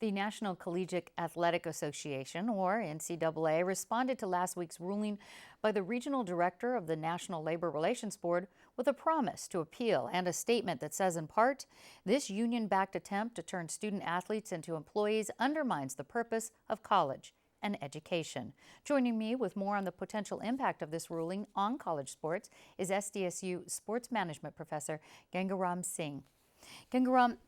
The National Collegiate Athletic Association, or NCAA, responded to last week's ruling by the regional director of the National Labor Relations Board with a promise to appeal and a statement that says, in part, this union-backed attempt to turn student athletes into employees undermines the purpose of college and education. Joining me with more on the potential impact of this ruling on college sports is SDSU sports management professor Gangaram Singh. Gangaram,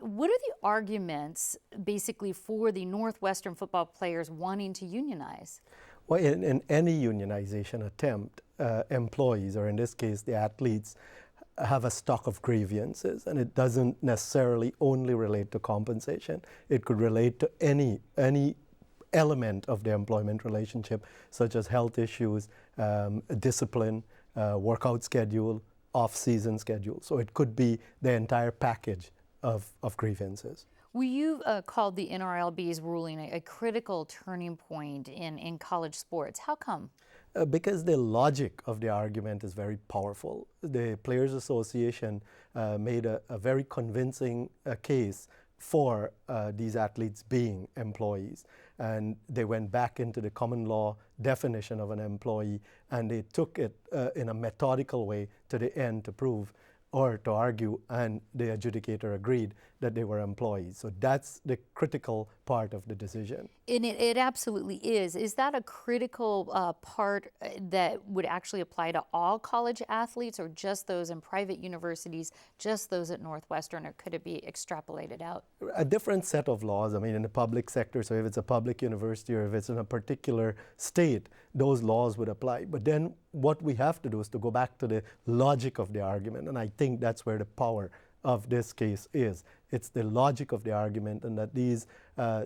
what are the arguments basically for the Northwestern football players wanting to unionize? Well, in any unionization attempt, employees, or in this case the athletes, have a stock of grievances, and it doesn't necessarily only relate to compensation. It could relate to any element of the employment relationship, such as health issues, discipline, workout schedule, off-season schedule. So it could be the entire package of grievances. Well, you've called the NRLB's ruling a critical turning point in college sports. How come? Because the logic of the argument is very powerful. The Players Association made a very convincing case for these athletes being employees. And they went back into the common law definition of an employee, and they took it in a methodical way to the end to prove or to argue, and the adjudicator agreed that they were employees. So that's the critical part of the decision. And it absolutely is. Is that a critical part that would actually apply to all college athletes, or just those in private universities, just those at Northwestern, or could it be extrapolated out? A different set of laws. I mean, in the public sector, so if it's a public university or if it's in a particular state, those laws would apply. But then what we have to do is to go back to the logic of the argument, and I think that's where the power of this case is. It's the logic of the argument, and that these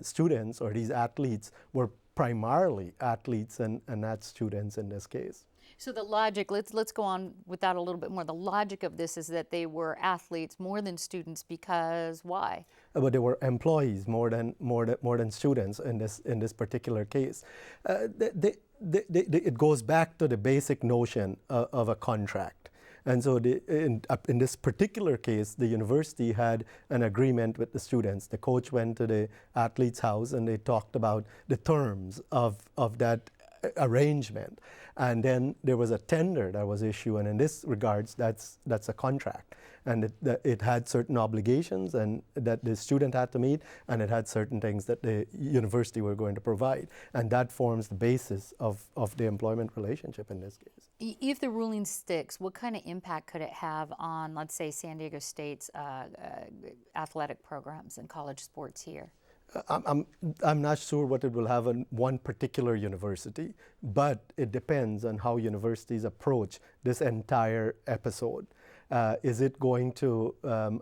students or these athletes were primarily athletes and not students in this case. So the logic, let's go on with that a little bit more. The logic of this is that they were athletes more than students, because why? But they were employees more than students in this particular case. It goes back to the basic notion of a contract. And so in this particular case, the university had an agreement with the students. The coach went to the athlete's house and they talked about the terms of that arrangement. And then there was a tender that was issued, and in this regards, that's a contract. And it had certain obligations and that the student had to meet, and it had certain things that the university were going to provide. And that forms the basis of the employment relationship in this case. If the ruling sticks, what kind of impact could it have on, let's say, San Diego State's athletic programs and college sports here? I'm not sure what it will have on one particular university, but it depends on how universities approach this entire episode. Is it going to,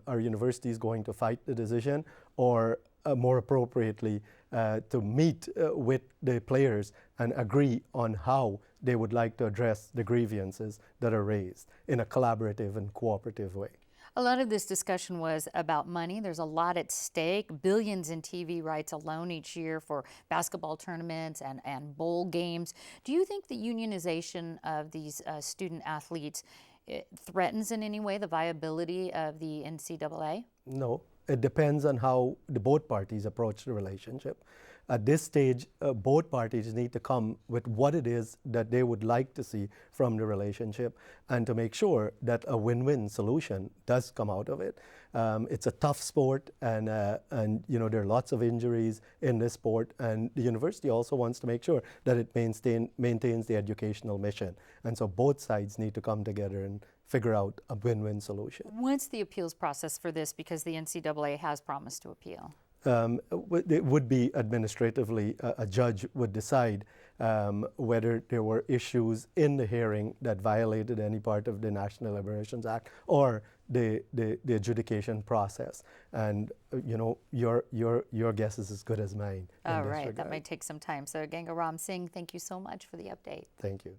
are universities going to fight the decision, or more appropriately, to meet with the players and agree on how they would like to address the grievances that are raised in a collaborative and cooperative way? A lot of this discussion was about money. There's a lot at stake, billions in TV rights alone each year for basketball tournaments and bowl games. Do you think the unionization of these student athletes threatens in any way the viability of the NCAA? No. It depends on how both parties approach the relationship. At this stage, both parties need to come with what it is that they would like to see from the relationship, and to make sure that a win-win solution does come out of it. It's a tough sport, and you know, there are lots of injuries in this sport, and the university also wants to make sure that it maintains the educational mission. And so both sides need to come together and figure out a win-win solution. What's the appeals process for this, because the NCAA has promised to appeal? It would be administratively, a judge would decide whether there were issues in the hearing that violated any part of the National Labor Relations Act or the adjudication process. And you know, your guess is as good as mine. All right, that might take some time. So Gangaram Singh, thank you so much for the update. Thank you.